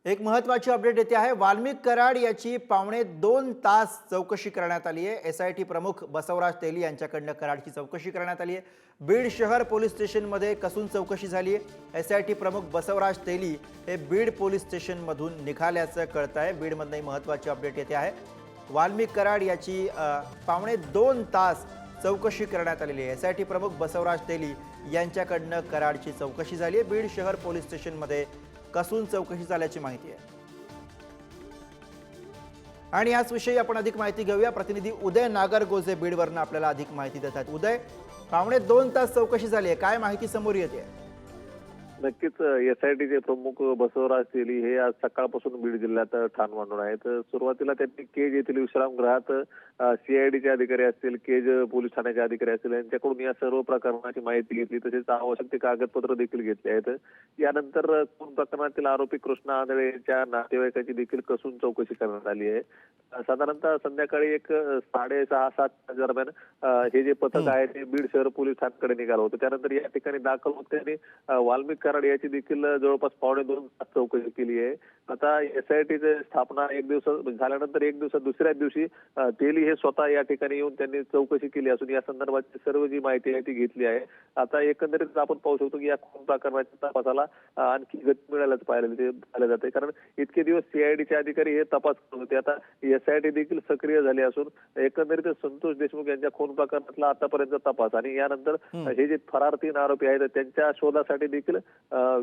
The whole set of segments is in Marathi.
एक महत्त्वाची अपडेट येते आहे। वाल्मिक कराड याची 2.25 तास चौकशी करण्यात आली आहे। एसआयटी प्रमुख बसवराज तेली यांच्याकडनं कराडची चौकशी करण्यात आली आहे। बीड शहर पोलीस स्टेशनमध्ये कसून चौकशी झाली आहे। एसआयटी प्रमुख बसवराज तेली हे बीड पोलीस स्टेशनमधून निघाल्याचं कळतं आहे। बीडमधून महत्त्वाची अपडेट येते आहे। वाल्मिक कराड याची 2.25 तास चौकशी करण्यात आलेली आहे। एसआयटी प्रमुख बसवराज तेली यांच्याकडनं कराडची चौकशी झाली आहे। बीड शहर पोलीस स्टेशनमध्ये कसून चौकशी झाल्याची माहिती आहे। आणि याच विषयी आपण अधिक माहिती घेऊया। प्रतिनिधी उदय नागरगोजे बीडवरनं आपल्याला अधिक माहिती देतात। उदय, 2.25 तास चौकशी झाली आहे, काय माहिती समोर येते? नक्कीच एसआयटीचे प्रमुख बसवराज तेली हे आज सकाळपासून बीड जिल्ह्यात ठाण मांडून आहेत। सुरुवातीला त्यांनी केज येथील विश्रामगृहात सीआयडीचे अधिकारी असतील, केज पोलीस ठाण्याचे अधिकारी असतील यांच्याकडून या सर्व प्रकरणाची माहिती घेतली, तसेच आवश्यक ते कागदपत्र देखील घेतले आहेत। यानंतर खून प्रकरणातील आरोपी कृष्णा आंधळे यांच्या नातेवाईकाची देखील कसून चौकशी करण्यात आली आहे। साधारणतः संध्याकाळी 6:30-7 दरम्यान हे जे पथक आहे ते बीड शहर पोलीस ठाण्याकडे निघालं होतं। त्यानंतर या ठिकाणी दाखल होत त्यांनी वाल्मिक कराड याची देखील जवळपास 2.25 तास चौकशी केली आहे। आता एसआयटीची स्थापना एक दिवस झाल्यानंतर दुसऱ्याच दिवशी तेली हे स्वतः या ठिकाणी येऊन त्यांनी चौकशी केली असून या संदर्भात सर्व जी माहिती आहे ती घेतली आहे। आता एकंदरीत आपण पाहू शकतो की या खून प्रकरणाच्या तपासाला आणखी गती मिळाल्याचं पाहिलं जाते, कारण इतके दिवस सीआयडीचे अधिकारी हे तपास करत होते। आता एसआयटी देखील सक्रिय झाली असून एकंदरीत संतोष देशमुख यांच्या खून प्रकरणातला आतापर्यंत तपास आणि यानंतर हे जे फरार 3 आरोपी आहेत त्यांच्या शोधासाठी देखील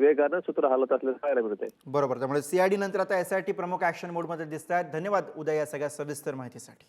वेगानं सूत्र हलत असल्याचं पाहायला मिळतंय। बरोबर, त्यामुळे सीआयडी नंतर आता एसआयटी प्रमुख ऍक्शन मोडमध्ये दिसत आहेत। धन्यवाद उदय या सगळ्या सविस्तर माहितीसाठी।